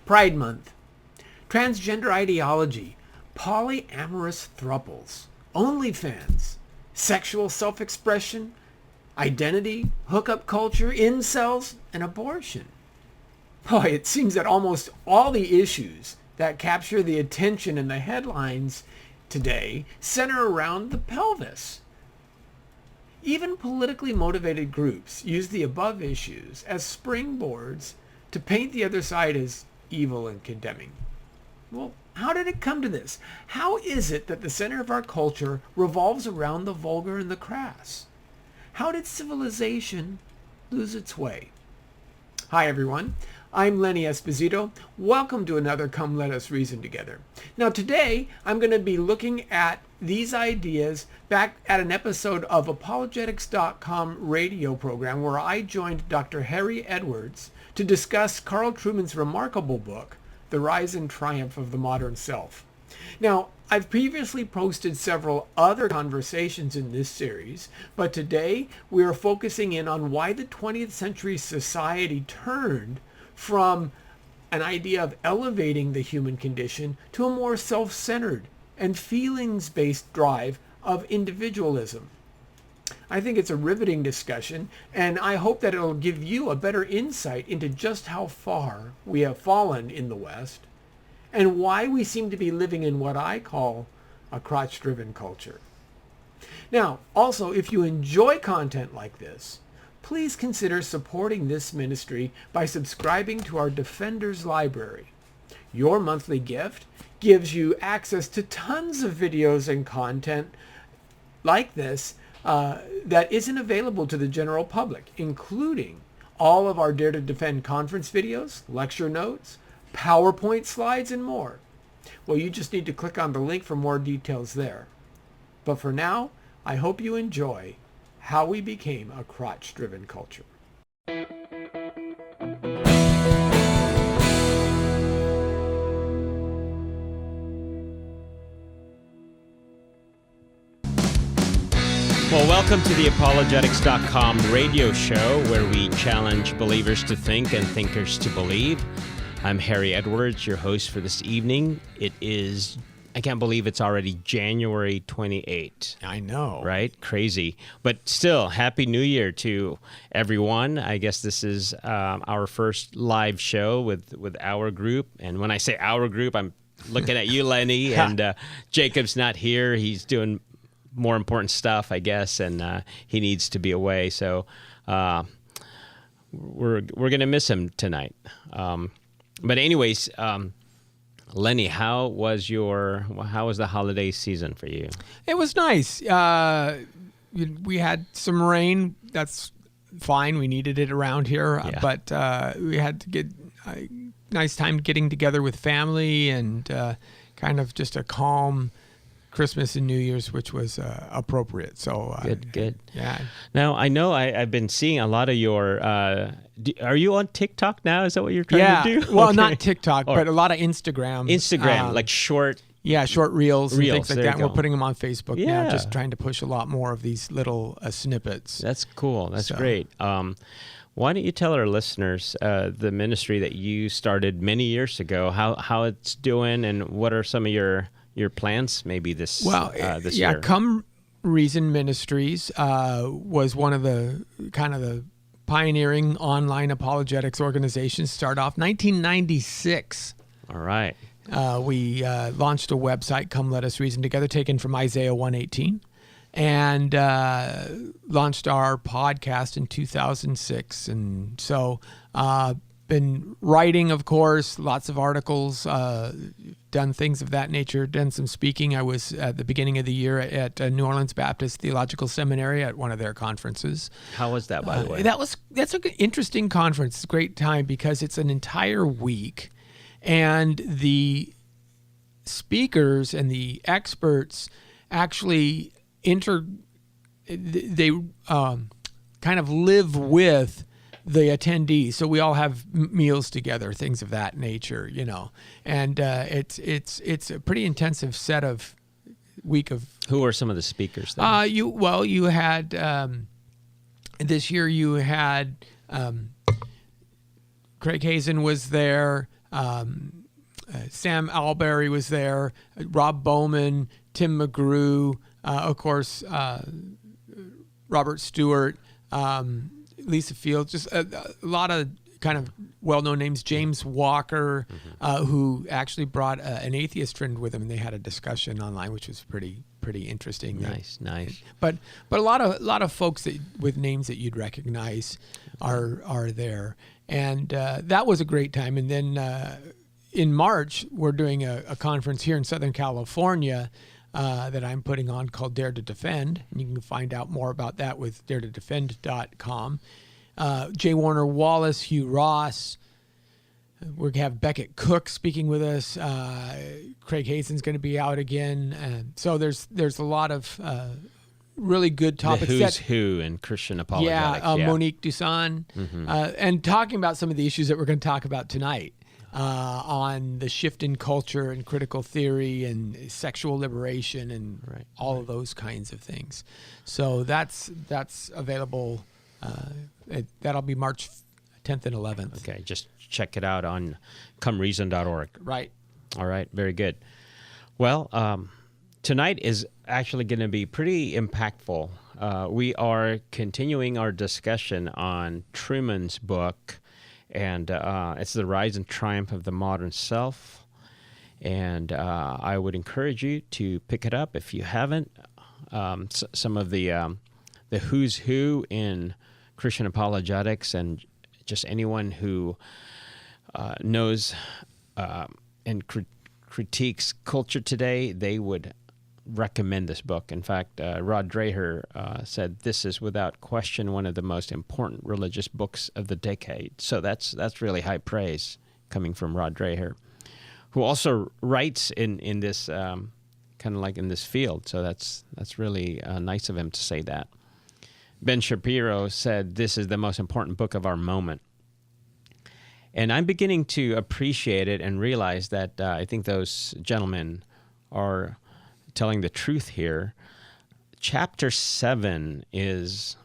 Pride Month, transgender ideology, polyamorous throuples, onlyFans, sexual self-expression, identity, hookup culture, InCels, and abortion. Boy, it seems that almost all the issues that capture the attention in the headlines today center around the pelvis. Even politically motivated groups use the above issues as springboards to paint the other side as evil and condemning. Well, how did it come to this? How is it that the center of our culture revolves around the vulgar and the crass? How did civilization lose its way? Hi, everyone. I'm Lenny Esposito. Welcome to another Come Let Us Reason Together. Now today, I'm going to be looking at these ideas back at an episode of Apologetics.com radio program where I joined Dr. Harry Edwards to discuss Carl Trueman's remarkable book, The Rise and Triumph of the Modern Self. Now, I've previously posted several other conversations in this series, but today we are focusing in on why the 20th century society turned from an idea of elevating the human condition to a more self-centered and feelings-based drive of individualism. I think it's a riveting discussion, and I hope that it'll give you a better insight into just how far we have fallen in the West and why we seem to be living in what I call a crotch-driven culture. Now, also, if you enjoy content like this, please consider supporting this ministry by subscribing to our Defenders Library. Your monthly gift gives you access to tons of videos and content like this that isn't available to the general public, including all of our Dare to Defend conference videos, lecture notes, PowerPoint slides, and more. Well, you just need to click on the link for more details there. But for now, I hope you enjoy how we became a crotch-driven culture. Well, welcome to the Apologetics.com radio show where we challenge believers to think and thinkers to believe. I'm Harry Edwards, your host for this evening. It is, I can't believe it's already January 28th. I know. Right? Crazy. But still, Happy New Year to everyone. I guess this is our first live show with our group. And when I say our group, I'm looking at you, Lenny, and Jacob's not here. He's doing more important stuff, I guess, and he needs to be away. So we're going to miss him tonight. But anyways, Lenny, how was the holiday season for you? It was nice. We had some rain. That's fine. We needed it around here. Yeah. But we had to get a nice time getting together with family and kind of just a calm Christmas and New Year's, which was appropriate. So Good. Yeah. Now, I know I've been seeing a lot of your... are you on TikTok now? Is that what you're trying to do? Well, Okay. not TikTok, but a lot of Instagram. Like short... Yeah, short reels and things like there that. you We're go. putting them on Facebook now, Yeah. just trying to push a lot more of these little snippets. That's cool. That's So. great. Why don't you tell our listeners the ministry that you started many years ago, how it's doing, and what are some of your plans maybe this year? Come Reason Ministries was one of the kind of the pioneering online apologetics organizations. Start off 1996. All right. We launched a website, Come Let Us Reason Together, taken from Isaiah 1:18, and launched our podcast in 2006. And so been writing, of course, lots of articles, done things of that nature, done some speaking. I was at the beginning of the year at New Orleans Baptist Theological Seminary at one of their conferences. How was that, by the way? That's an interesting conference. It's a great time because it's an entire week, and the speakers and the experts actually they kind of live with the attendees. So we all have meals together, things of that nature, you know. And it's a pretty intensive set of week of. Who are some of the speakers then? You had this year. You had Craig Hazen was there. Sam Alberry was there, Rob Bowman, Tim McGrew, of course, Robert Stewart, Lisa Fields, just a lot of kind of well-known names. James Walker, who actually brought an atheist friend with him, and they had a discussion online, which was pretty interesting. Nice. But a lot of folks with names that you'd recognize are there, and that was a great time. And then in March, we're doing a conference here in Southern California that I'm putting on called Dare to Defend. And you can find out more about that with daretodefend.com. Jay Warner Wallace, Hugh Ross. We're going to have Beckett Cook speaking with us. Craig Hazen's going to be out again. So there's a lot of really good topics. The who's who in Christian apologetics. Monique Dusan. And talking about some of the issues that we're going to talk about tonight on the shift in culture and critical theory and sexual liberation and all of those kinds of things. So that's available. That'll be March 10th and 11th. Okay, just check it out on comereason.org. Right. All right, very good. Well, tonight is actually going to be pretty impactful. We are continuing our discussion on Truman's book, and it's The Rise and Triumph of the Modern Self. And I would encourage you to pick it up if you haven't. Some of the who's who in Christian apologetics, and just anyone who knows and critiques culture today, they would recommend this book. In fact, Rod Dreher said this is without question one of the most important religious books of the decade. So that's really high praise coming from Rod Dreher, who also writes in this kind of like in this field. So that's really nice of him to say that. Ben Shapiro said this is the most important book of our moment. And I'm beginning to appreciate it and realize that I think those gentlemen are telling the truth here. Chapter 7 is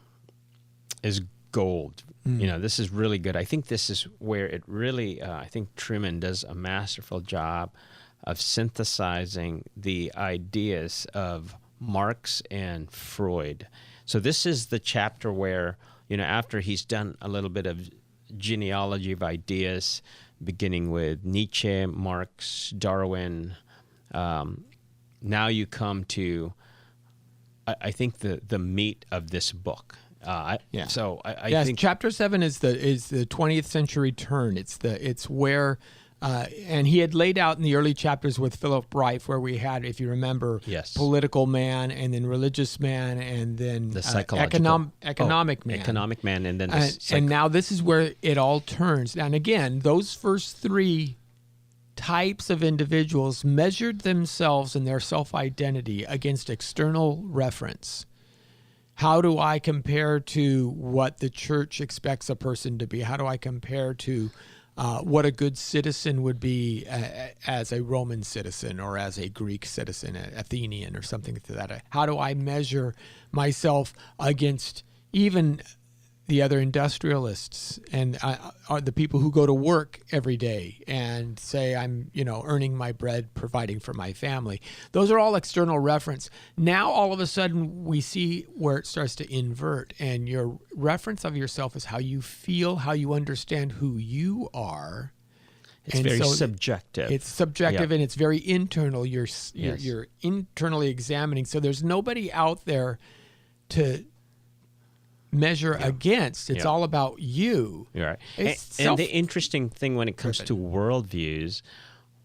gold. This is really good. I think this is where it really, I think Truman does a masterful job of synthesizing the ideas of Marx and Freud. So this is the chapter where, after he's done a little bit of genealogy of ideas, beginning with Nietzsche, Marx, Darwin, now you come to, I think, the meat of this book. So I think chapter 7 is the 20th century turn. It's where. And he had laid out in the early chapters with Philip Reif, where we had, if you remember, political man, and then religious man, and then the psychological economic man. Economic man, and then and now this is where it all turns. And again, those first three types of individuals measured themselves and their self-identity against external reference. How do I compare to what the church expects a person to be? How do I compare to what a good citizen would be as a Roman citizen or as a Greek citizen, an Athenian or something to that? How do I measure myself against even the other industrialists and are the people who go to work every day and say I'm, earning my bread, providing for my family? Those are all external reference. Now, all of a sudden, we see where it starts to invert, and your reference of yourself is how you feel, how you understand who you are. It's very subjective. It's subjective, and it's very internal. You're internally examining. So there's nobody out there to measure against. It's all about you. Right. And the interesting thing when it comes to worldviews,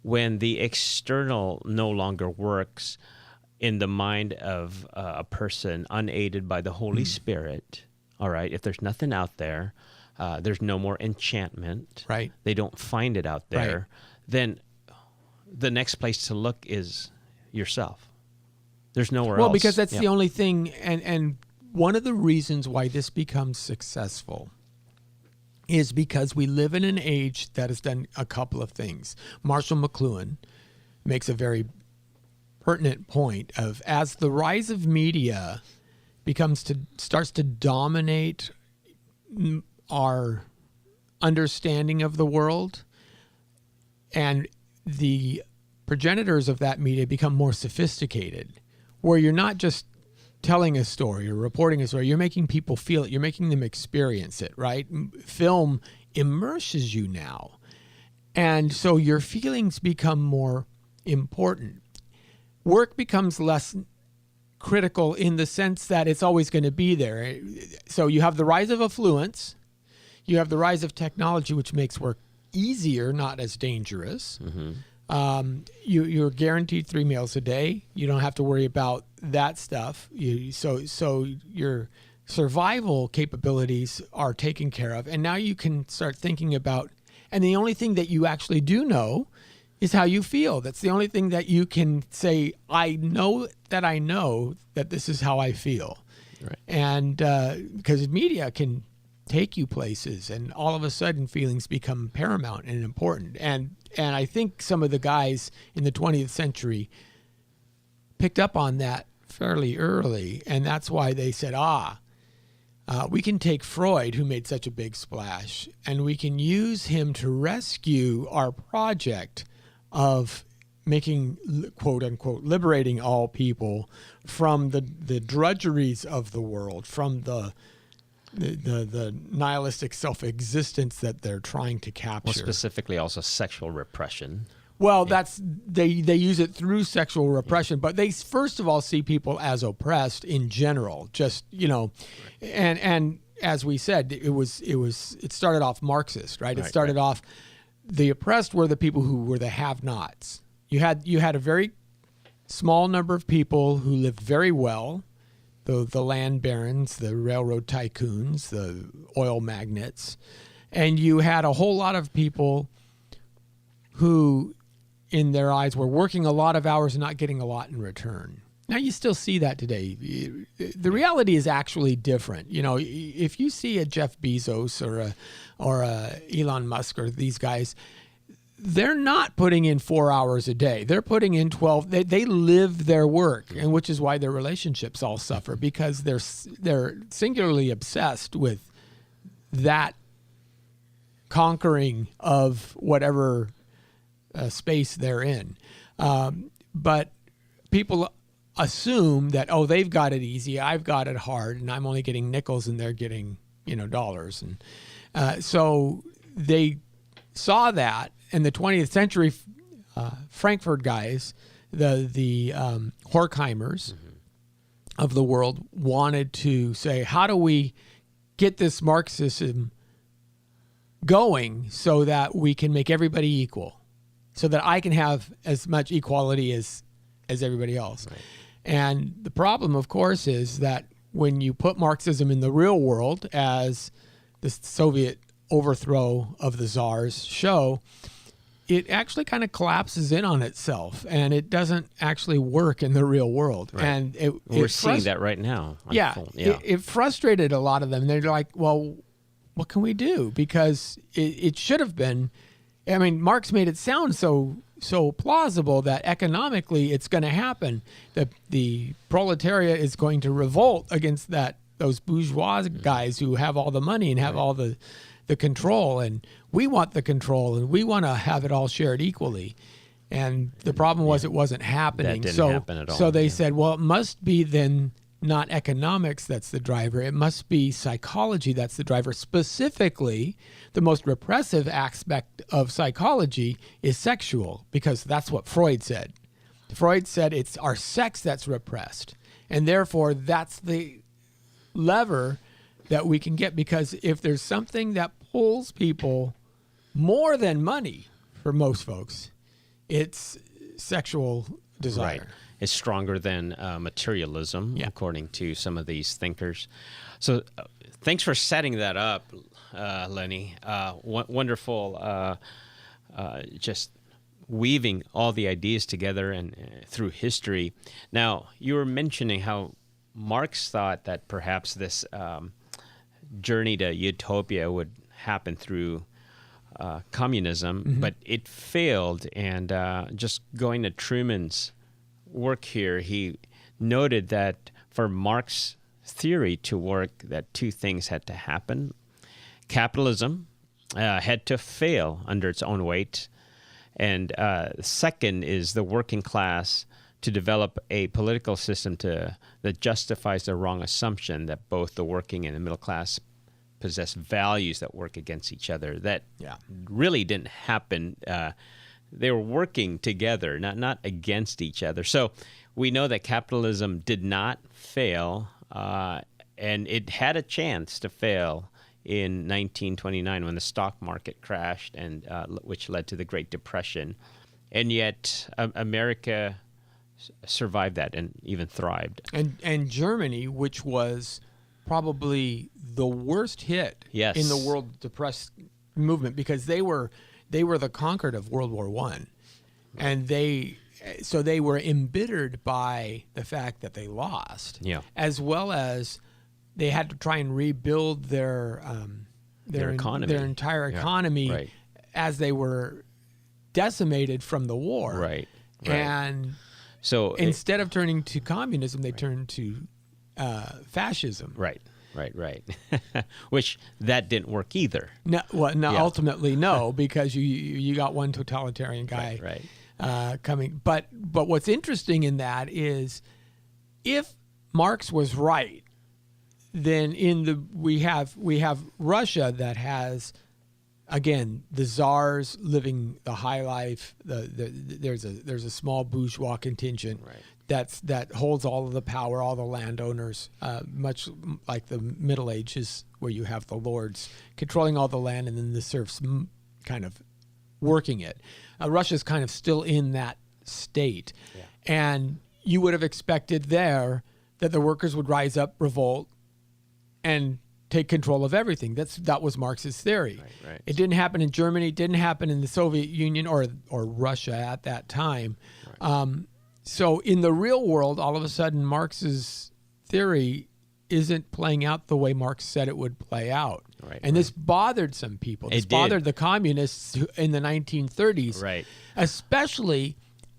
when the external no longer works in the mind of a person unaided by the Holy Spirit, all right, if there's nothing out there, there's no more enchantment, right? They don't find it out there, then the next place to look is yourself. There's nowhere else. Well, because that's the only thing, and one of the reasons why this becomes successful is because we live in an age that has done a couple of things. Marshall McLuhan makes a very pertinent point of, as the rise of media starts to dominate our understanding of the world, and the progenitors of that media become more sophisticated, where you're not just telling a story or reporting a story, you're making people feel it, you're making them experience it, right? Film immerses you now. And so your feelings become more important. Work becomes less critical in the sense that it's always going to be there. So you have the rise of affluence, you have the rise of technology, which makes work easier, not as dangerous. You're guaranteed 3 meals a day. You don't have to worry about that stuff. So your survival capabilities are taken care of. And now you can start thinking about, and the only thing that you actually do know is how you feel. That's the only thing that you can say, I know that this is how I feel. Right. And because media can take you places, and all of a sudden feelings become paramount and important. And I think some of the guys in the 20th century picked up on that fairly early, and that's why they said, we can take Freud, who made such a big splash, and we can use him to rescue our project of making, quote unquote, liberating all people from the drudgeries of the world, from the nihilistic self-existence that they're trying to capture. Well, specifically also sexual repression. Well, that's they use it through sexual repression, but they first of all see people as oppressed in general. Just and as we said, it started off Marxist, right? It started off, the oppressed were the people who were the have-nots. You had a very small number of people who lived very well, the land barons, the railroad tycoons, the oil magnates, and you had a whole lot of people who, in their eyes, were working a lot of hours and not getting a lot in return. Now, you still see that today. The reality is actually different. If you see a Jeff Bezos or a Elon Musk or these guys, they're not putting in 4 hours a day. They're putting in 12. They live their work, and which is why their relationships all suffer, because they're singularly obsessed with that conquering of whatever space they're in. But people assume that, they've got it easy, I've got it hard, and I'm only getting nickels and they're getting dollars. And so they saw that. In the 20th century, Frankfurt guys, the Horkheimers of the world, wanted to say, how do we get this Marxism going so that we can make everybody equal, so that I can have as much equality as everybody else. Right. And the problem, of course, is that when you put Marxism in the real world, as the Soviet overthrow of the czars show, it actually kind of collapses in on itself, and it doesn't actually work in the real world. Right. And we're seeing that right now. It frustrated a lot of them. They're like, well, what can we do? Because it should have been, Marx made it sound so plausible that economically it's going to happen, that the proletariat is going to revolt against those bourgeois guys who have all the money and have all the control, and we want the control, and we want to have it all shared equally. And the problem was it wasn't happening. That didn't happen at all. So they said, well, it must be then not economics that's the driver. It must be psychology that's the driver. Specifically, the most repressive aspect of psychology is sexual, because that's what Freud said. Freud said it's our sex that's repressed, and therefore that's the lever that we can get, because if there's something that pulls people more than money for most folks, it's sexual desire. Right. It's stronger than materialism, according to some of these thinkers. So thanks for setting that up, Lenny. Wonderful, just weaving all the ideas together and through history. Now, you were mentioning how Marx thought that perhaps this journey to utopia would happen through communism, but it failed. And just going to Truman's work here, he noted that for Marx's theory to work, that two things had to happen. Capitalism had to fail under its own weight, And second is the working class to develop a political system that justifies the wrong assumption that both the working and the middle class possess values that work against each other. That really didn't happen. They were working together, not against each other. So we know that capitalism did not fail, and it had a chance to fail in 1929 when the stock market crashed, and which led to the Great Depression. And yet America survived that and even thrived. And Germany, which was probably the worst hit in the world depressed movement, because they were the conquered of World War I, and they were embittered by the fact that they lost, as well as they had to try and rebuild their economy, their entire economy, as they were decimated from the war. Right. And so instead of turning to communism, they turned to fascism. Right. Which that didn't work either. No, ultimately no, because you got one totalitarian guy coming. But what's interesting in that is, if Marx was right, then we have Russia that has, again, the czars living the high life. There's a small bourgeois contingent that holds all of the power, all the landowners, much like the Middle Ages, where you have the lords controlling all the land and then the serfs kind of working it. Russia's kind of still in that state, and you would have expected there that the workers would rise up, revolt, and take control of everything. That was Marx's theory. Right. It didn't happen in Germany. It didn't happen in the Soviet Union or Russia at that time. So in the real world, all of a sudden, Marx's theory isn't playing out the way Marx said it would play out. And this bothered some people. This bothered the communists in the 1930s, especially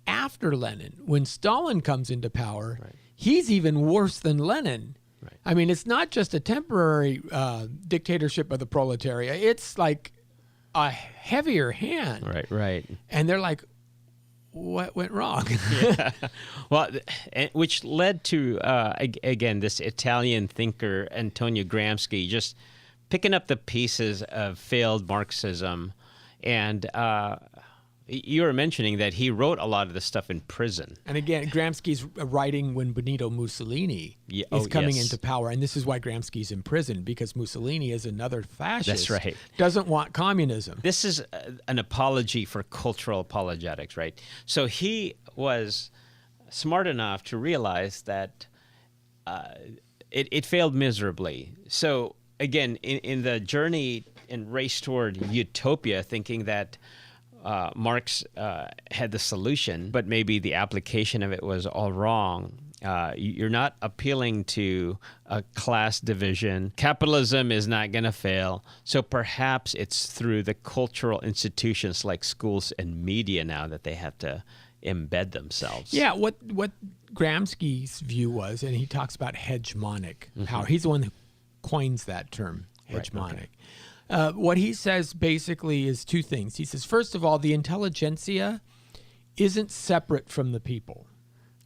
after Lenin. When Stalin comes into power, he's even worse than Lenin. I mean, it's not just a temporary dictatorship of the proletariat. It's like a heavier hand. Right. And they're like, what went wrong? Well, which led to, again, this Italian thinker, Antonio Gramsci, just picking up the pieces of failed Marxism. And you were mentioning that he wrote a lot of this stuff in prison. And again, Gramsci's writing when Benito Mussolini is coming into power. And this is why Gramsci's in prison, because Mussolini is another fascist. That's right. Doesn't want communism. This is an apology for cultural apologetics, right? So he was smart enough to realize that it failed miserably. So again, in the journey and race toward utopia, thinking that Marx had the solution, but maybe the application of it was all wrong. You're not appealing to a class division. Capitalism is not going to fail. So perhaps it's through the cultural institutions like schools and media now that they have to embed themselves. Yeah, what Gramsci's view was, and he talks about hegemonic power. He's the one who coins that term, hegemonic. What he says basically is two things. He says, first of all, the intelligentsia isn't separate from the people.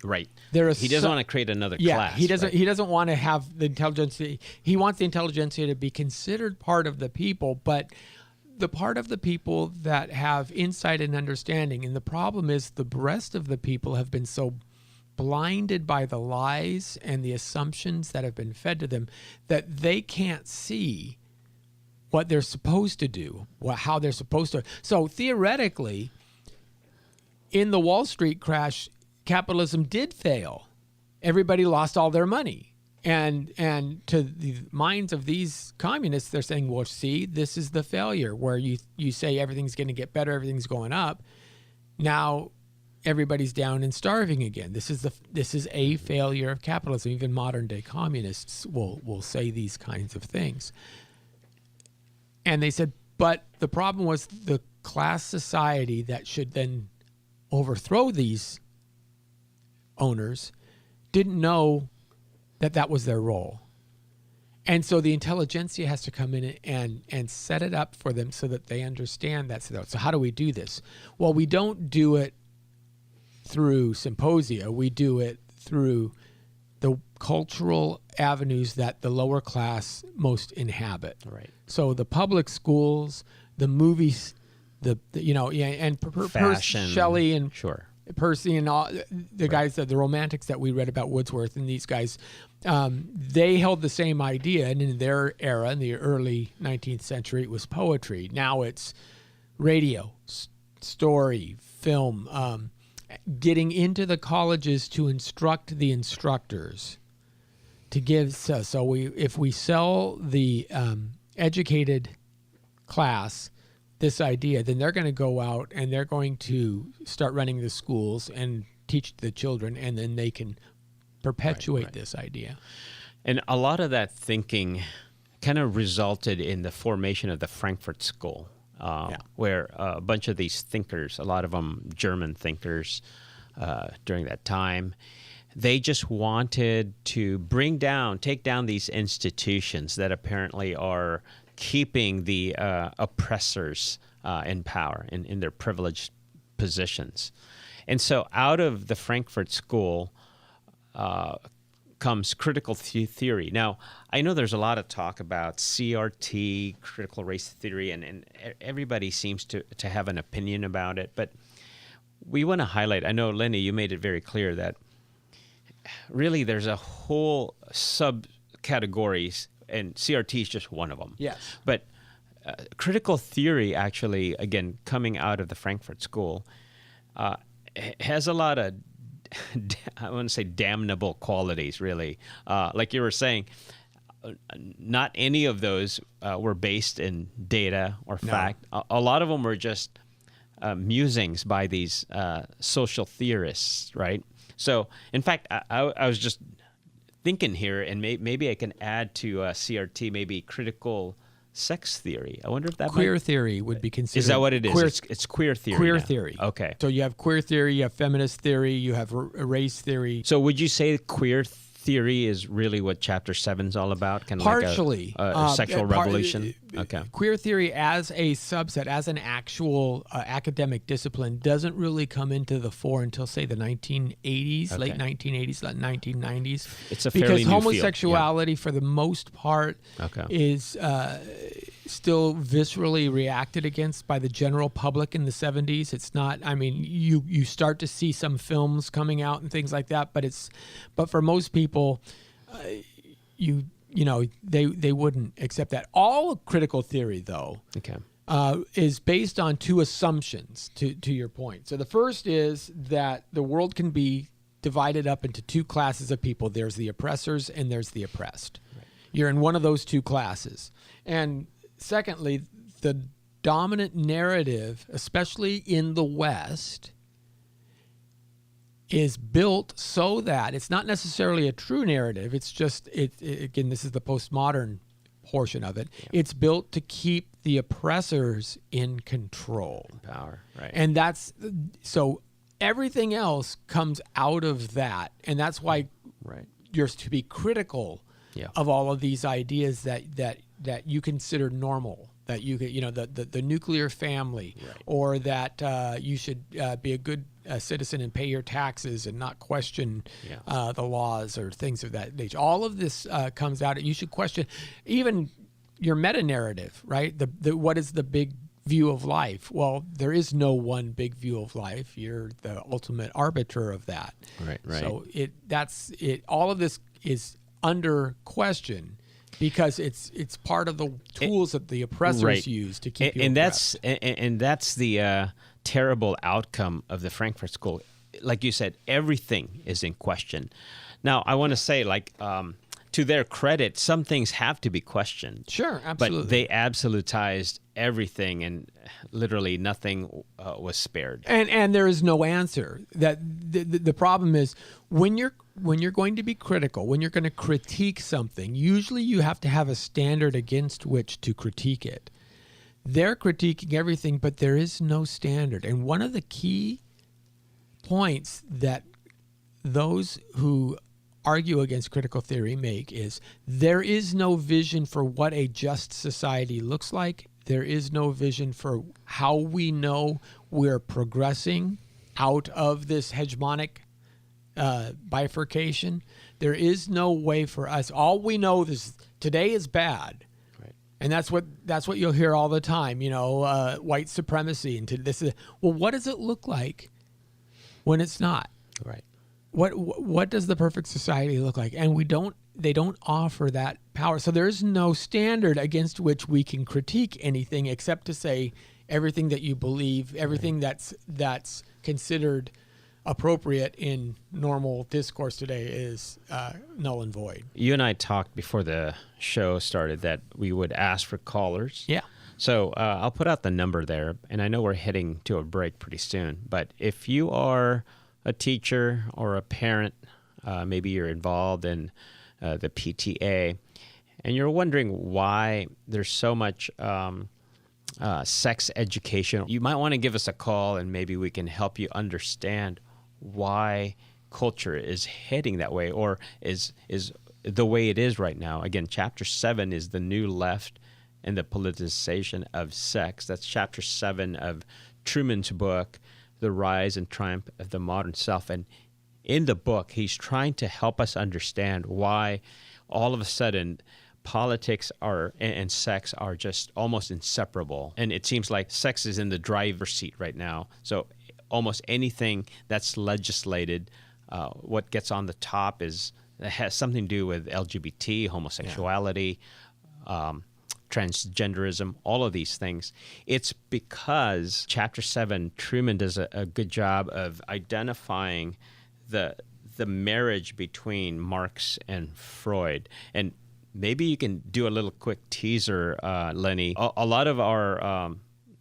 Right. He doesn't want to create another class. He doesn't want to have the intelligentsia. He wants the intelligentsia to be considered part of the people, but the part of the people that have insight and understanding. And the problem is the rest of the people have been so blinded by the lies and the assumptions that have been fed to them that they can't see what they're supposed to do, how they're supposed to. So theoretically, in the Wall Street crash, capitalism did fail. Everybody lost all their money. And to the minds of these communists, they're saying, well, see, this is the failure where you say everything's going to get better, everything's going up. Now everybody's down and starving again. This is a failure of capitalism. Even modern day communists will say these kinds of things. And they said, but the problem was the class society that should then overthrow these owners didn't know that was their role. And so the intelligentsia has to come in and set it up for them so that they understand that. So how do we do this? Well, we don't do it through symposia. We do it through the cultural avenues that the lower class most inhabit. Right. So the public schools, the movies, and Fashion. Shelley and Sure. Percy and all the guys, the romantics that we read about, Wordsworth and these guys, they held the same idea. And in their era, in the early 19th century, it was poetry. Now it's radio, story, film, getting into the colleges to instruct the instructors, to give. If we sell the educated class this idea, then they're going to go out and they're going to start running the schools and teach the children, and then they can perpetuate this idea. And a lot of that thinking kind of resulted in the formation of the Frankfurt School, where a bunch of these thinkers, a lot of them German thinkers during that time, they just wanted to take down these institutions that apparently are keeping the oppressors in power, in their privileged positions. And so out of the Frankfurt School comes critical theory. Now, I know there's a lot of talk about CRT, critical race theory, and everybody seems to have an opinion about it. But we want to highlight, I know, Lenny, you made it very clear that really there's a whole subcategories, and CRT is just one of them. Yes. But critical theory, actually, again, coming out of the Frankfurt School, has a lot of, I want to say, damnable qualities, really. Like you were saying, not any of those were based in data or fact. A lot of them were just musings by these social theorists, right? So, in fact, I was just thinking here, and maybe I can add to CRT, maybe critical sex theory. I wonder if that queer theory would be considered. Is that what it is? It's queer theory. Queer now. theory. Okay. So you have queer theory, you have feminist theory, you have race theory. So would you say queer theory is really what Chapter 7 is all about? Kind of Partially. like a sexual revolution? Okay. Queer theory as a subset, as an actual academic discipline, doesn't really come into the fore until, say, the 1980s, late 1980s, late 1990s. It's a fairly because new homosexuality, for the most part, is still viscerally reacted against by the general public in the 70s. It's not, I mean, you start to see some films coming out and things like that, but for most people, they wouldn't accept that. All critical theory, though, is based on two assumptions, to your point. So the first is that the world can be divided up into two classes of people. There's the oppressors and there's the oppressed. Right. You're in one of those two classes. And secondly, the dominant narrative, especially in the West, is built so that it's not necessarily a true narrative. It's just, again, this is the postmodern portion of it. Yeah. It's built to keep the oppressors in control. In power, right. And so everything else comes out of that. And that's why you're to be critical of all of these ideas that you consider normal, that the nuclear family, or that you should be a good citizen and pay your taxes and not question the laws or things of that nature. All of this comes out. You should question even your meta-narrative, right? What is the big view of life? Well, there is no one big view of life. You're the ultimate arbiter of that. Right. So all of this is under question, because it's part of the tools that the oppressors use to keep you oppressed. That's the terrible outcome of the Frankfurt School. Like you said, everything is in question. Now, I want to say, to their credit, some things have to be questioned. Sure, absolutely. But they absolutized everything, and literally nothing was spared. And there is no answer. That the problem is when you're going to be critical, when you're going to critique something, usually you have to have a standard against which to critique it. They're critiquing everything, but there is no standard. And one of the key points that those who argue against critical theory make is there is no vision for what a just society looks like. There is no vision for how we know we're progressing out of this hegemonic bifurcation. There is no way for us. All we know is today is bad. Right. And that's what you'll hear all the time, white supremacy. And what does it look like when it's not? Right. What does the perfect society look like? And they don't offer that power. So there's no standard against which we can critique anything except to say everything that you believe, everything that's considered appropriate in normal discourse today is null and void. You and I talked before the show started that we would ask for callers. Yeah. So I'll put out the number there, and I know we're heading to a break pretty soon, but if you are a teacher or a parent, maybe you're involved in the PTA, and you're wondering why there's so much sex education, you might want to give us a call, and maybe we can help you understand why culture is heading that way, or is the way it is right now. Again, Chapter 7 is the new left and the politicization of sex. That's Chapter 7 of Truman's book, The Rise and Triumph of the Modern Self. And in the book, he's trying to help us understand why all of a sudden politics and sex are just almost inseparable. And it seems like sex is in the driver's seat right now. So almost anything that's legislated, what gets on the top it has something to do with LGBT, homosexuality, transgenderism, all of these things. It's because Chapter 7, Truman does a good job of identifying the marriage between Marx and Freud. And maybe you can do a little quick teaser, Lenny. A lot of our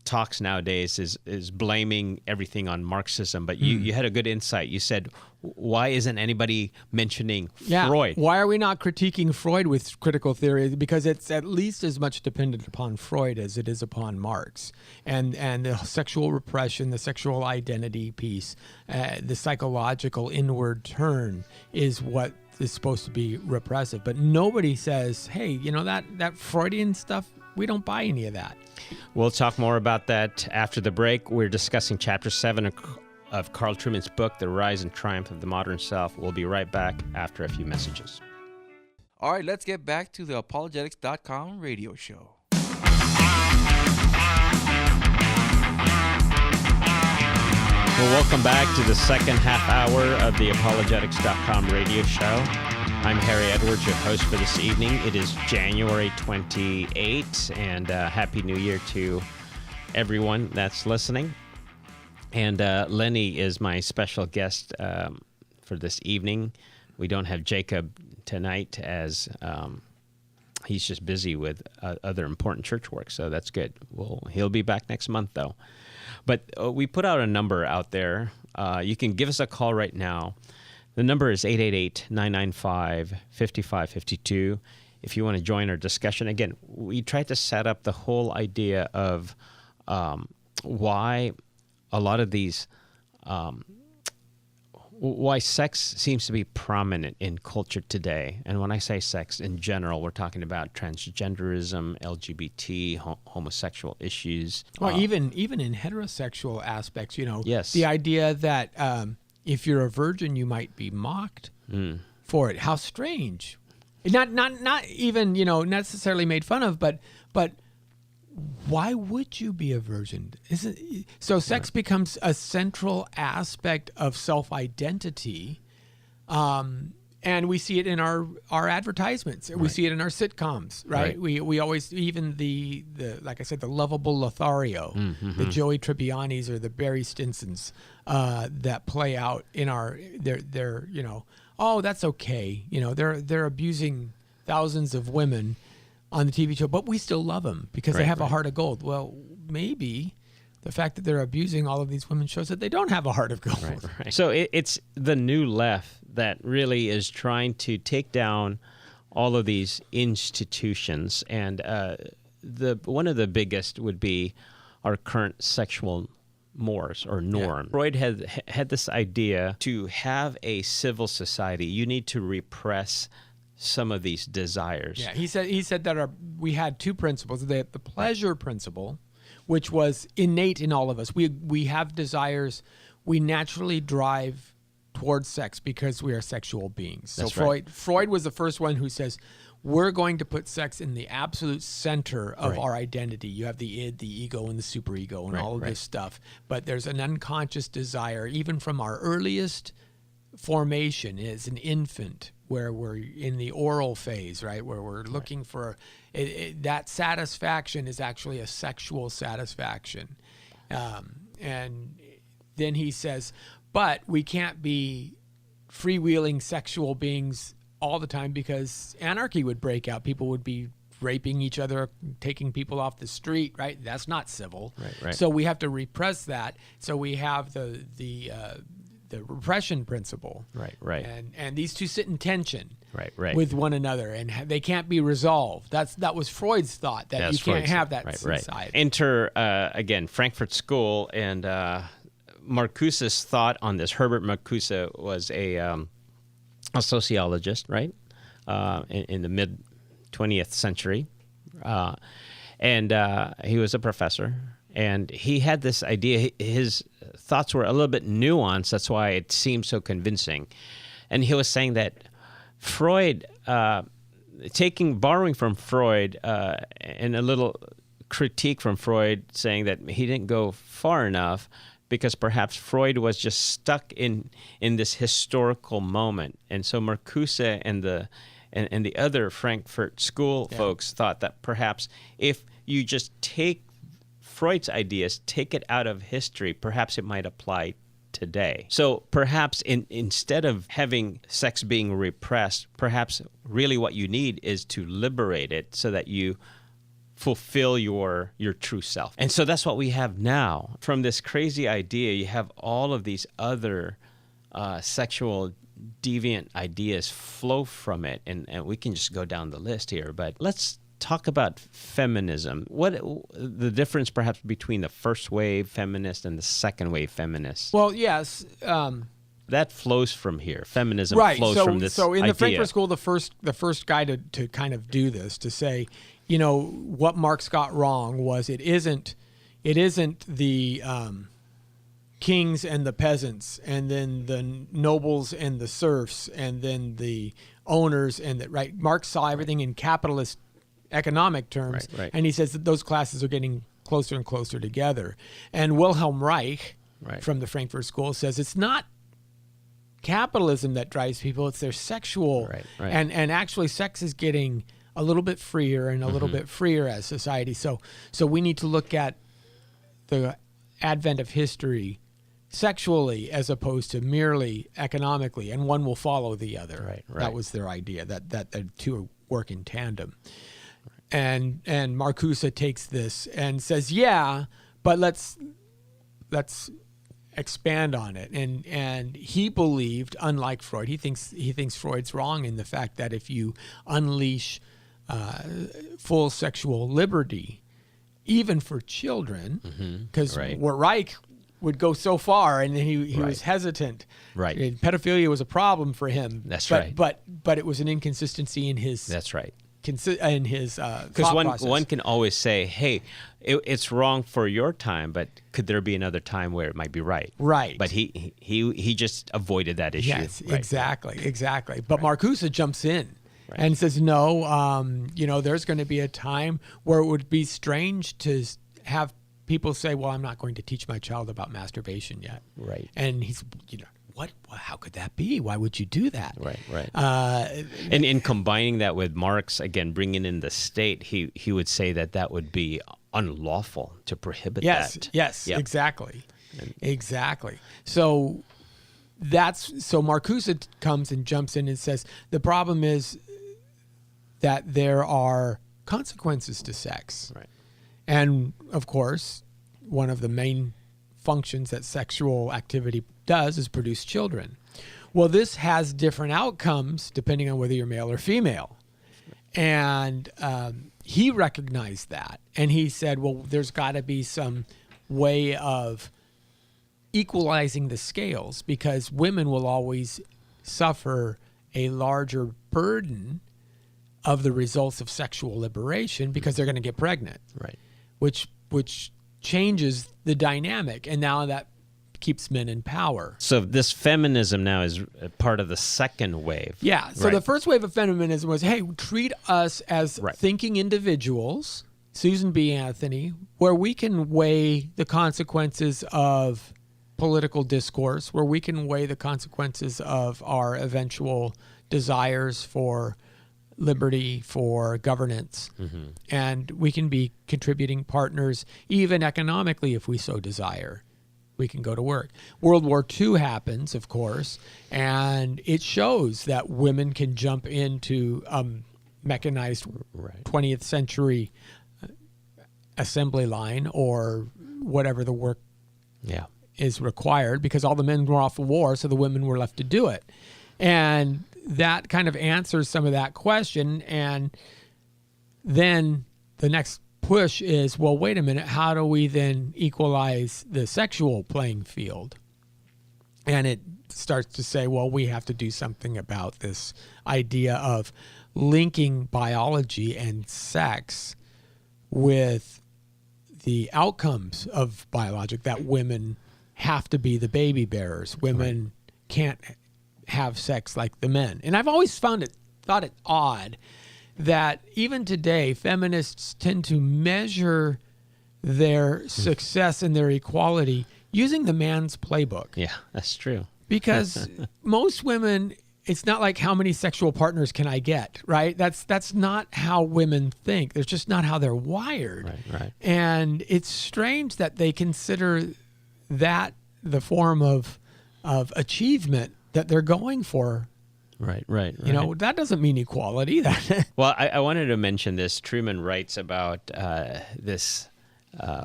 talks nowadays is blaming everything on Marxism, but you had a good insight. You said, why isn't anybody mentioning Freud? Why are we not critiquing Freud with critical theory? Because it's at least as much dependent upon Freud as it is upon Marx. And the sexual repression, the sexual identity piece, the psychological inward turn is what is supposed to be repressive. But nobody says, hey, that Freudian stuff, we don't buy any of that. We'll talk more about that after the break. We're discussing Chapter 7 of Carl Truman's book, The Rise and Triumph of the Modern Self. We'll be right back after a few messages. All right, let's get back to the apologetics.com radio show. Well, welcome back to the second half hour of the apologetics.com radio show. I'm Harry Edwards, your host for this evening. It is January 28th, and Happy New Year to everyone that's listening. And Lenny is my special guest for this evening. We don't have Jacob tonight as he's just busy with other important church work, so that's good. He'll be back next month, though. But we put out a number out there. You can give us a call right now. The number is 888-995-5552. If you want to join our discussion. Again, we tried to set up the whole idea of why a lot of these, why sex seems to be prominent in culture today. And when I say sex in general, we're talking about transgenderism, LGBT, homosexual issues. Well, even in heterosexual aspects, Yes. The idea that if you're a virgin, you might be mocked for it. How strange. Not even, necessarily made fun of, but why would you be a virgin? So sex becomes a central aspect of self-identity, and we see it in our advertisements. We see it in our sitcoms, right? We always, even the like I said, the lovable Lothario, the Joey Tribbianis or the Barry Stinsons that play out in they're oh, that's okay. They're abusing thousands of women on the TV show, but we still love them because they have a heart of gold. Well, maybe the fact that they're abusing all of these women shows that they don't have a heart of gold. Right. So it's the new left that really is trying to take down all of these institutions, and one of the biggest would be our current sexual mores or norm. Freud had this idea to have a civil society, you need to repress some of these desires. Yeah, he said that we had two principles. The pleasure principle, which was innate in all of us. We have desires. We naturally drive towards sex because we are sexual beings. That's So right. Freud was the first one who says, we're going to put sex in the absolute center of our identity. You have the id, the ego, and the superego, and all of this stuff. But there's an unconscious desire, even from our earliest formation as an infant, where we're in the oral phase, right? Where we're looking for that satisfaction is actually a sexual satisfaction. And then he says, but we can't be freewheeling sexual beings all the time because anarchy would break out. People would be raping each other, taking people off the street, right? That's not civil. Right. So we have to repress that. So we have the repression principle. Right. And these two sit in tension. Right. With one another, and they can't be resolved. That was Freud's thought, that you can't have that inside. Enter again Frankfurt School, and Marcuse's thought on this. Herbert Marcuse was a sociologist, right, in the mid 20th century, and he was a professor. And he had this idea. His thoughts were a little bit nuanced. That's why it seemed so convincing. And he was saying that Freud, borrowing from Freud, and a little critique from Freud, saying that he didn't go far enough because perhaps Freud was just stuck in this historical moment. And so Marcuse and the other Frankfurt School folks thought that perhaps if you just take Freud's ideas, take it out of history, perhaps it might apply today. So perhaps instead of having sex being repressed, perhaps really what you need is to liberate it so that you fulfill your true self. And so that's what we have now. From this crazy idea, you have all of these other sexual deviant ideas flow from it, and we can just go down the list here. But let's talk about feminism. What the difference perhaps between the first wave feminist and the second wave feminist? Well, yes. That flows from here. Feminism flows from this So in idea. the Frankfurt School, the first guy to kind of do this, to say, what Marx got wrong was it isn't the kings and the peasants, and then the nobles and the serfs, and then the owners, and right. Marx saw everything in capitalist economic terms, Right. and he says that those classes are getting closer and closer together. And Wilhelm Reich from the Frankfurt School says it's not capitalism that drives people, it's their sexual. Right. And actually sex is getting a little bit freer and a little bit freer as society. So we need to look at the advent of history sexually as opposed to merely economically, and one will follow the other. Right. That was their idea, that the two work in tandem. And Marcuse takes this and says, but let's expand on it. And he believed, unlike Freud, he thinks Freud's wrong in the fact that if you unleash full sexual liberty, even for children, because Reich would go so far, and he was hesitant. Right. And pedophilia was a problem for him. That's right. But it was an inconsistency in his. That's right. In his because one can always say, hey, it's wrong for your time, but could there be another time where it might be right? Right. But he just avoided that issue. Yes, exactly. But Marcuse jumps in and says, no, there's going to be a time where it would be strange to have people say, well, I'm not going to teach my child about masturbation yet. Right. And he's, what? How could that be? Why would you do that? Right. And in combining that with Marx, again, bringing in the state, he would say that would be unlawful to prohibit that. Yes, exactly. Exactly. So Marcuse comes and jumps in and says, the problem is that there are consequences to sex. Right. And of course, one of the main functions that sexual activity does is produce children. Well, this has different outcomes depending on whether you're male or female. And he recognized that. And he said, well, there's got to be some way of equalizing the scales, because women will always suffer a larger burden of the results of sexual liberation because they're going to get pregnant. Right. Which changes the dynamic, and now that keeps men in power. So this feminism now is a part of the second wave. Yeah. So the first wave of feminism was, hey, treat us as thinking individuals, Susan B. Anthony, where we can weigh the consequences of political discourse, where we can weigh the consequences of our eventual desires for liberty, for governance, and we can be contributing partners, even economically, if we so desire. We can go to work. World War II happens, of course, and it shows that women can jump into mechanized 20th century assembly line or whatever the work is required, because all the men were off of war, so the women were left to do it. And that kind of answers some of that question. And then the next push is, well, wait a minute, how do we then equalize the sexual playing field? And it starts to say, well, we have to do something about this idea of linking biology and sex with the outcomes of biologic, that women have to be the baby bearers. Women can't have sex like the men. And I've always thought it odd that even today, feminists tend to measure their success and their equality using the man's playbook. Yeah, that's true. Because most women, it's not like how many sexual partners can I get, right? That's not how women think. That's just not how they're wired. Right. And it's strange that they consider that the form of achievement that they're going for. Right. You know, that doesn't mean equality. Well, I wanted to mention this. Truman writes about this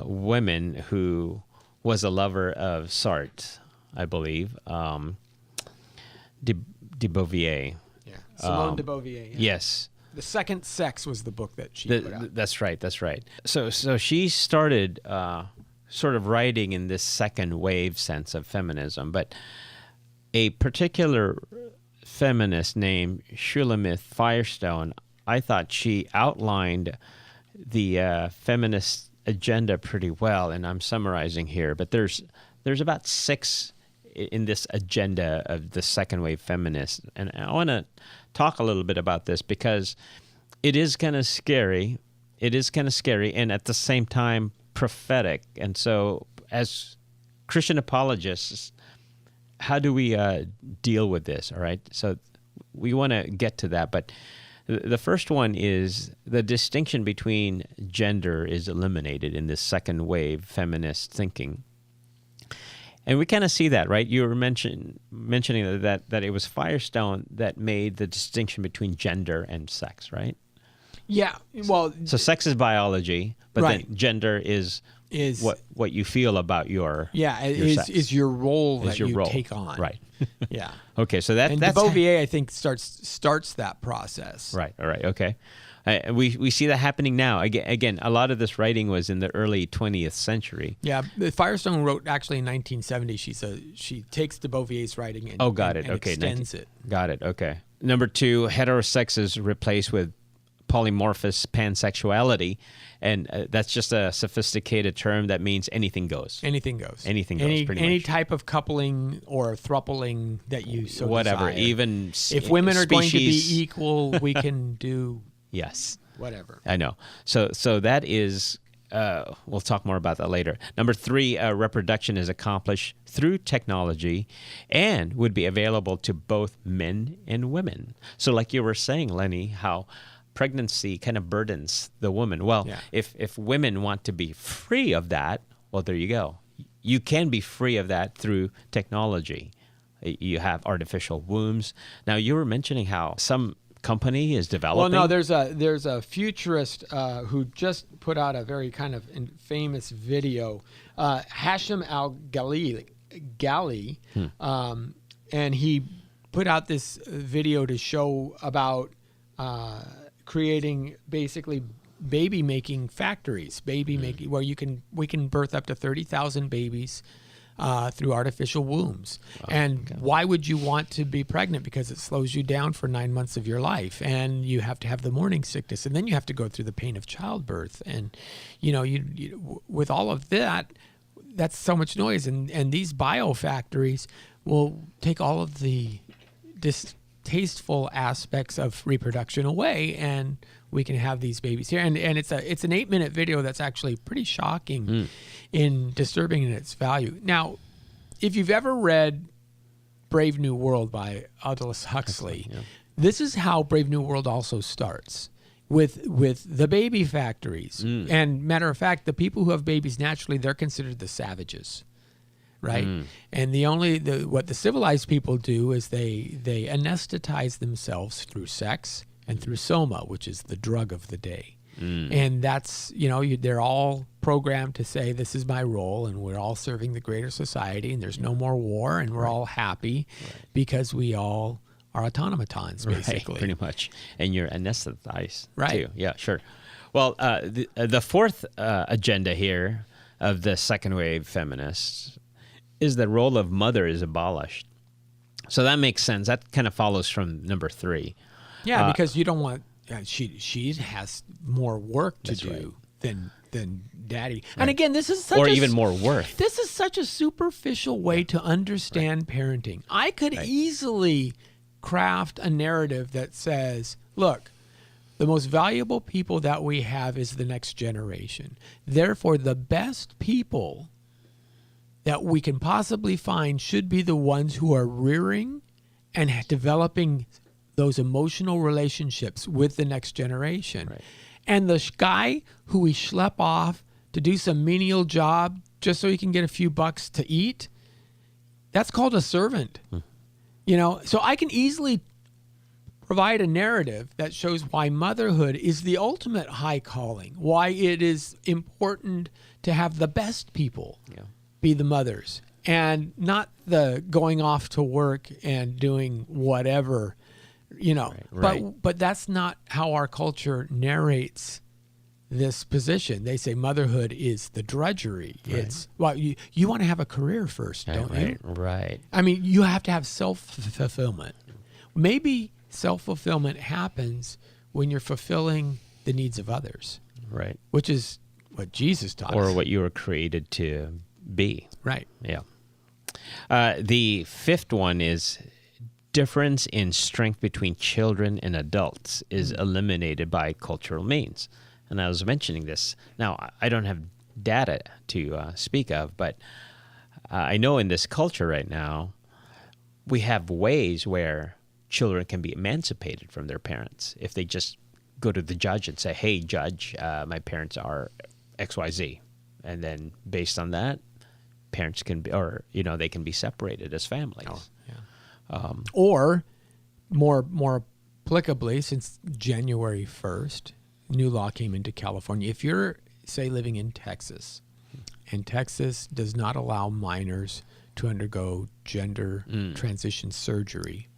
woman who was a lover of Sartre, I believe, de Beauvoir. Yeah, Simone de Beauvoir. Yeah. Yes. The Second Sex was the book that she put out. That's right. So she started sort of writing in this second wave sense of feminism, but a particular feminist named Shulamith Firestone, I thought she outlined the feminist agenda pretty well, and I'm summarizing here, but there's about 6 in this agenda of the second wave feminists, and I want to talk a little bit about this because it is kind of scary. And at the same time prophetic. And so as Christian apologists, how do we deal with this? All right. So we want to get to that. But the first one is the distinction between gender is eliminated in this second wave feminist thinking. And we kind of see that, right? You were mentioning that it was Firestone that made the distinction between gender and sex, right? Yeah. Well, so sex is biology, but then gender is what you feel about your sex. Is your role is that your you role. take on. Right. Yeah. Okay, so that's de Beauvoir, I think, starts that process. Right. All right. Okay. We see that happening now. Again, a lot of this writing was in the early 20th century. Yeah, Firestone wrote actually in 1970. She takes de Beauvoir's writing and extends it. Got it. Okay. Number 2, heterosex is replaced with polymorphous pansexuality, and that's just a sophisticated term that means anything goes. Anything goes. Pretty any much. type of coupling or throupling that you so whatever. desire. Even if women are going to be equal, we can do whatever. I know. So that is. We'll talk more about that later. Number 3, reproduction is accomplished through technology and would be available to both men and women. So like you were saying, Lenny, how pregnancy kind of burdens the woman. Well, if women want to be free of that, well, there you go. You can be free of that through technology. You have artificial wombs. Now, you were mentioning how some company is developing. Well, no, there's a futurist who just put out a very kind of famous video, Hashim Al-Ghali, and he put out this video to show about creating basically baby making factories, making where we can birth up to 30,000 babies through artificial wombs. And why would you want to be pregnant? Because it slows you down for 9 months of your life, and you have to have the morning sickness, and then you have to go through the pain of childbirth. And, you with all of that, that's so much noise. And these biofactories will take all of the distasteful aspects of reproduction away, and we can have these babies here. And it's an 8-minute video that's actually pretty shocking in disturbing in its value. Now, if you've ever read Brave New World by Aldous Huxley, this is how Brave New World also starts. With the baby factories. And matter of fact, the people who have babies naturally, they're considered the savages. Right? And what the civilized people do is they anesthetize themselves through sex and through soma, which is the drug of the day. And that's, they're all programmed to say, this is my role, and we're all serving the greater society, and there's no more war, and we're all happy because we all are automatons, basically. Right, pretty much. And you're anesthetized, right? Too. Yeah, sure. Well, the fourth agenda here of the second wave feminists is the role of mother is abolished. So that makes sense. That kind of follows from number 3. Yeah, because you don't want she has more work to do than daddy. Right. And again, this is such even more worth. This is such a superficial way to understand parenting. I could easily craft a narrative that says, look, the most valuable people that we have is the next generation. Therefore, the best people that we can possibly find should be the ones who are rearing and developing those emotional relationships with the next generation. Right. And the guy who we schlep off to do some menial job just so he can get a few bucks to eat, that's called a servant. So I can easily provide a narrative that shows why motherhood is the ultimate high calling, why it is important to have the best people be the mothers, and not the going off to work and doing whatever, But that's not how our culture narrates this position. They say motherhood is the drudgery. Right. It's, you want to have a career first, don't you? Right. I mean, you have to have self-fulfillment. Maybe self-fulfillment happens when you're fulfilling the needs of others. Right. Which is what Jesus taught us. Or what you were created to be. Right. Yeah. The fifth one is difference in strength between children and adults is eliminated by cultural means. And I was mentioning this. Now, I don't have data to speak of, but I know in this culture right now, we have ways where children can be emancipated from their parents if they just go to the judge and say, hey, judge, my parents are XYZ. And then based on that, parents can be, or, they can be separated as families. Oh, yeah. Or more applicably, since January 1st, new law came into California. If you're, say, living in Texas, and Texas does not allow minors to undergo gender transition surgery,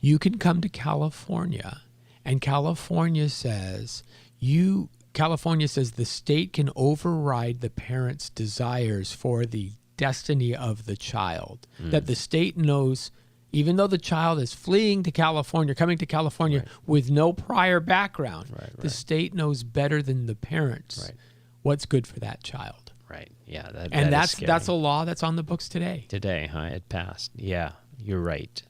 you can come to California, and California says the state can override the parent's desires for the destiny of the child. That the state knows, even though the child is fleeing to California, coming to California with no prior background, the state knows better than the parents what's good for that child. Right. Yeah. That's a law that's on the books today. Today, huh? It passed. Yeah, you're right.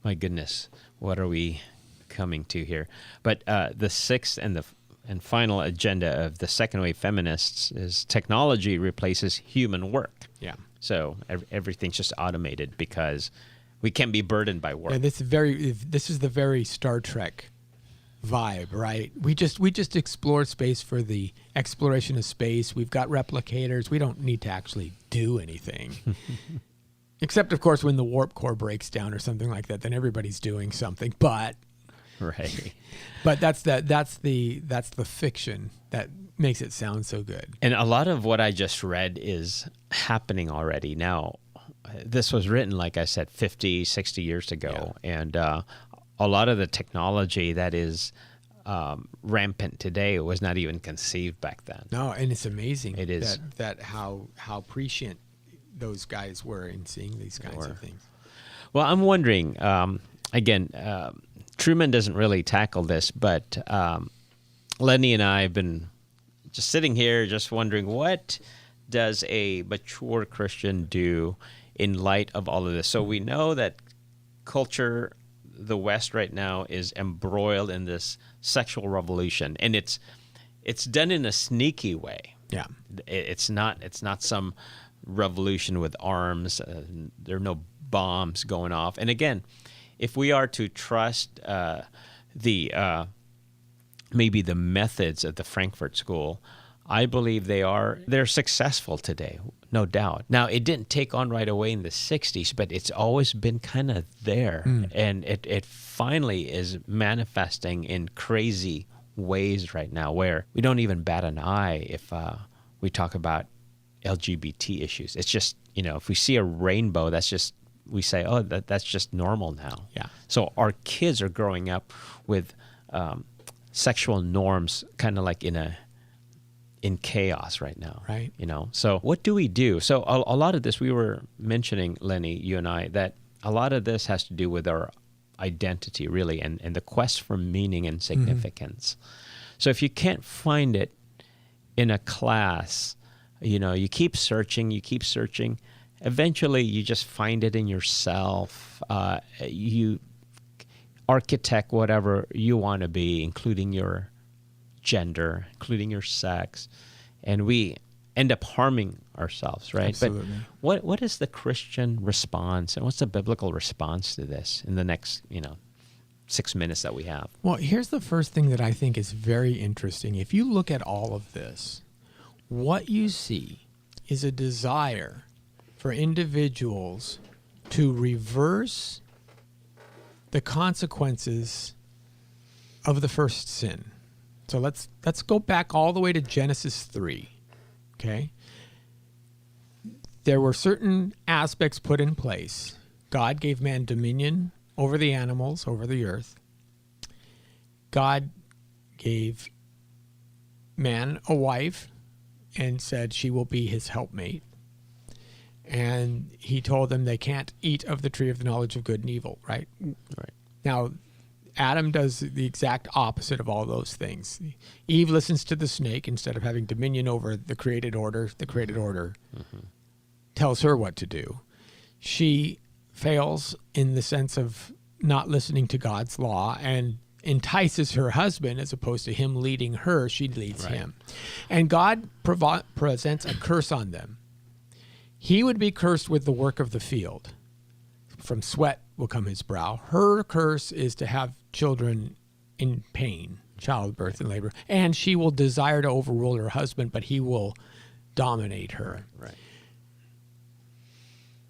My goodness, what are we coming to here? But the sixth and final agenda of the second wave feminists is technology replaces human work. Yeah. So everything's just automated because we can't be burdened by work. Yeah, this is the very Star Trek vibe, right? We just explore space for the exploration of space. We've got replicators. We don't need to actually do anything. Except, of course, when the warp core breaks down or something like that, then everybody's doing something. But that's the fiction that makes it sound so good. And a lot of what I just read is happening already now. This was written, like I said, 50, 60 years ago. Yeah. And a lot of the technology that is rampant today was not even conceived back then. No, and it's amazing. It is. That how prescient those guys were in seeing these kinds of things. Well, I'm wondering, again, Truman doesn't really tackle this, but Lenny and I have been just sitting here just wondering, what does a mature Christian do in light of all of this? So we know that culture, the West right now, is embroiled in this sexual revolution, and it's done in a sneaky way. Yeah. It's not some revolution with arms. There are no bombs going off. And again, if we are to trust maybe the methods of the Frankfurt School, I believe they're successful today, no doubt. Now, it didn't take on right away in the 60s, but it's always been kind of there. And it finally is manifesting in crazy ways right now, where we don't even bat an eye if we talk about LGBT issues. It's just, if we see a rainbow, we say, oh, that's just normal now. Yeah. So our kids are growing up with sexual norms kind of like in chaos right now. Right. So what do we do? So a lot of this, we were mentioning, Lenny, you and I, that a lot of this has to do with our identity, really, and the quest for meaning and significance. So if you can't find it in a class, you keep searching, eventually you just find it in yourself. You architect whatever you want to be, including your gender, including your sex, and we end up harming ourselves, right? Absolutely. But what is the Christian response, and what's the biblical response to this in the next 6 minutes that we have? Well, here's the first thing that I think is very interesting. If you look at all of this, what you see is a desire for individuals to reverse the consequences of the first sin. So let's go back all the way to Genesis 3. Okay? There were certain aspects put in place. God gave man dominion over the animals, over the earth. God gave man a wife and said she will be his helpmate. And he told them they can't eat of the tree of the knowledge of good and evil, right? Right. Now, Adam does the exact opposite of all those things. Eve listens to the snake instead of having dominion over the created order. The created order tells her what to do. She fails in the sense of not listening to God's law and entices her husband as opposed to him leading her. She leads him. And God presents a curse on them. He would be cursed with the work of the field. From sweat will come his brow. Her curse is to have children in pain, childbirth and labor. And she will desire to overrule her husband, but he will dominate her. Right.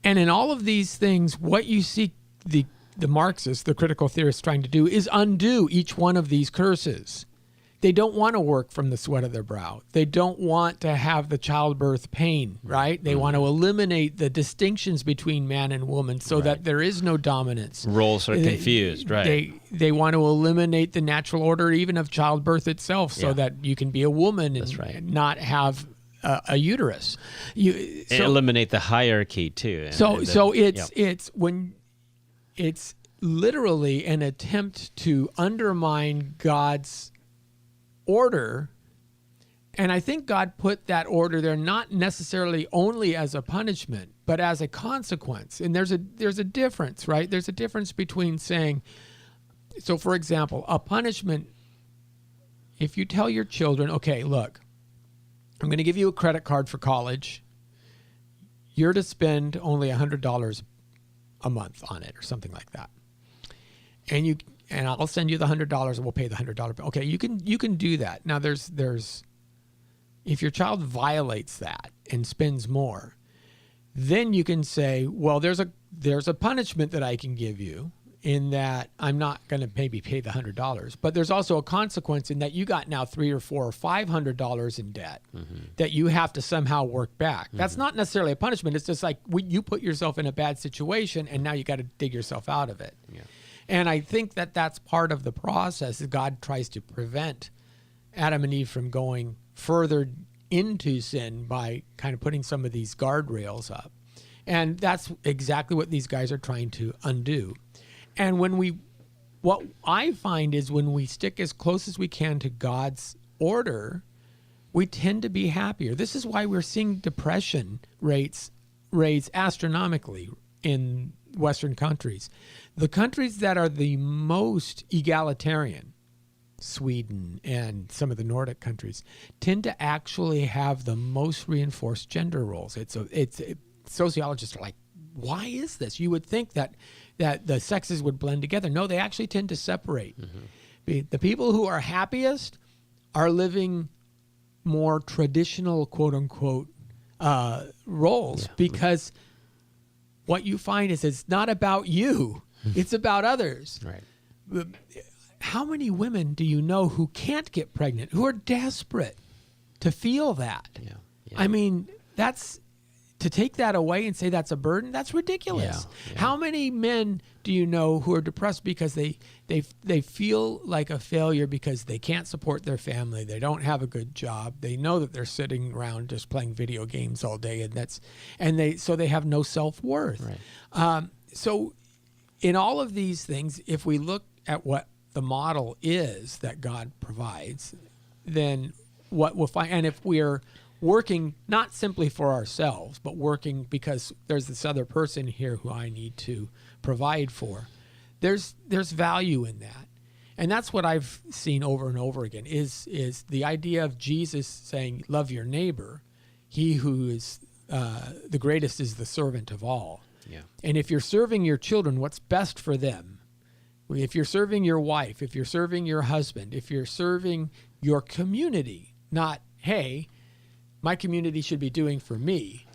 And in all of these things, what you see the Marxists, the critical theorists, trying to do is undo each one of these curses. They don't want to work from the sweat of their brow. They don't want to have the childbirth pain, right? They want to eliminate the distinctions between man and woman so that there is no dominance. Roles are confused, right? They want to eliminate the natural order even of childbirth itself so that you can be a woman and not have a uterus. Eliminate the hierarchy too. It's literally an attempt to undermine God's order, and I think God put that order there not necessarily only as a punishment, but as a consequence. And there's a difference, right? There's a difference between saying, so for example, a punishment, if you tell your children, okay, look, I'm going to give you a credit card for college. You're to spend only $100 a month on it or something like that. And I'll send you the $100 and we'll pay the $100. Okay, you can do that. Now there's if your child violates that and spends more, then you can say, well, there's a punishment that I can give you in that I'm not going to maybe pay the $100, but there's also a consequence in that you got now $300 or $400 or $500 in debt that you have to somehow work back. That's not necessarily a punishment. It's just like you put yourself in a bad situation and now you got to dig yourself out of it. Yeah. And I think that that's part of the process. God tries to prevent Adam and Eve from going further into sin by kind of putting some of these guardrails up. And that's exactly what these guys are trying to undo. And what I find is when we stick as close as we can to God's order, we tend to be happier. This is why we're seeing depression rates raise astronomically in Western countries. The countries that are the most egalitarian, Sweden and some of the Nordic countries, tend to actually have the most reinforced gender roles. Sociologists are like, why is this? You would think that the sexes would blend together. No, they actually tend to separate. Mm-hmm. The people who are happiest are living more traditional, quote unquote, roles, because what you find is it's not about you, it's about others. Right. How many women do you know who can't get pregnant, who are desperate to feel that? Yeah. I mean, to take that away and say that's a burden, that's ridiculous. Yeah. How many men do you know who are depressed because they feel like a failure because they can't support their family, they don't have a good job, they know that they're sitting around just playing video games all day, so they have no self-worth. Right. So in all of these things, if we look at what the model is that God provides, then what we'll find, and if we're working not simply for ourselves, but working because there's this other person here who I need to provide for, there's value in that. And that's what I've seen over and over again is the idea of Jesus saying, love your neighbor. He who is the greatest is the servant of all. Yeah. And if you're serving your children, what's best for them? If you're serving your wife, if you're serving your husband, if you're serving your community, not, hey, my community should be doing for me.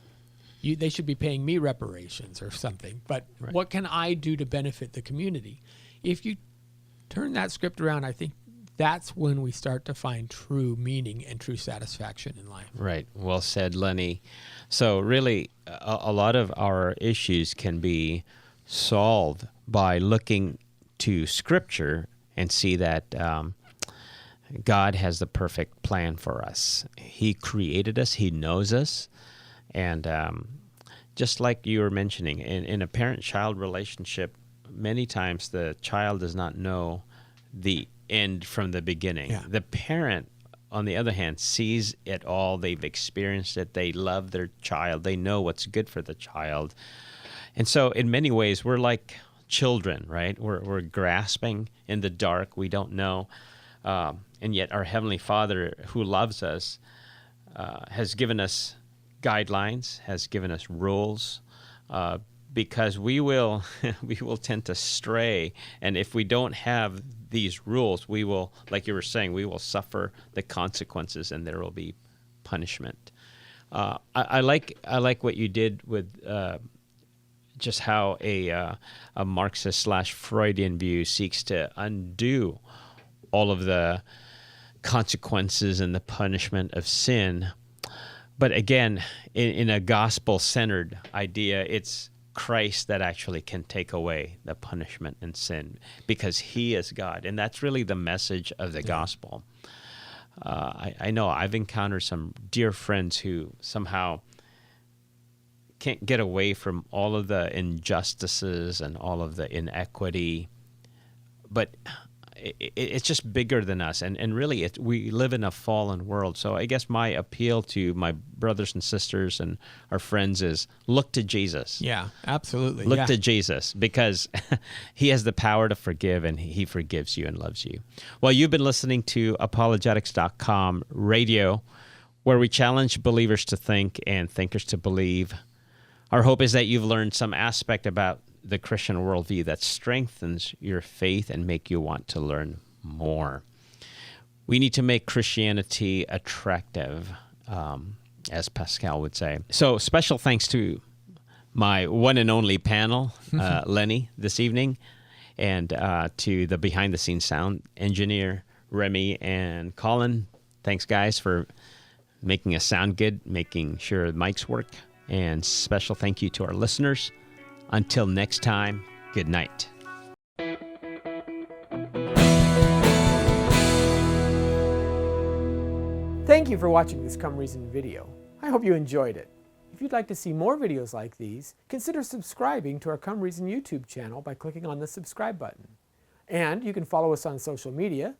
They should be paying me reparations or something. But Right. What can I do to benefit the community? If you turn that script around, I think that's when we start to find true meaning and true satisfaction in life. Right. Well said, Lenny. So really, a lot of our issues can be solved by looking to Scripture and see that God has the perfect plan for us. He created us. He knows us. And just like you were mentioning, in a parent-child relationship, many times the child does not know the end from the beginning. Yeah. The parent, on the other hand, sees it all. They've experienced it. They love their child. They know what's good for the child. And so in many ways, we're like children, right? We're grasping in the dark. We don't know. And yet our Heavenly Father who loves us has given us guidelines, has given us rules, because we will tend to stray. And if we don't have these rules, we will, like you were saying, we will suffer the consequences and there will be punishment. I like what you did with just how a Marxist / Freudian view seeks to undo all of the consequences and the punishment of sin. But again, in a gospel-centered idea, it's Christ that actually can take away the punishment and sin because he is God. And that's really the message of the gospel. I know I've encountered some dear friends who somehow can't get away from all of the injustices and all of the inequity, but it's just bigger than us. And really, we live in a fallen world. So I guess my appeal to my brothers and sisters and our friends is look to Jesus. Yeah, absolutely. Look to Jesus because he has the power to forgive and he forgives you and loves you. Well, you've been listening to apologetics.com radio, where we challenge believers to think and thinkers to believe. Our hope is that you've learned some aspect about the Christian worldview that strengthens your faith and make you want to learn more. We need to make Christianity attractive, as Pascal would say. So special thanks to my one and only panel, Lenny, this evening, and to the behind-the-scenes sound engineer, Remy and Colin. Thanks, guys, for making us sound good, making sure the mics work. And special thank you to our listeners. Until next time, good night. Thank you for watching this Come Reason video. I hope you enjoyed it. If you'd like to see more videos like these, consider subscribing to our Come Reason YouTube channel by clicking on the subscribe button. And you can follow us on social media.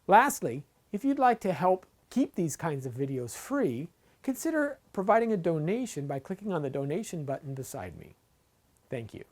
Lastly, if you'd like to help keep these kinds of videos free, consider providing a donation by clicking on the donation button beside me. Thank you.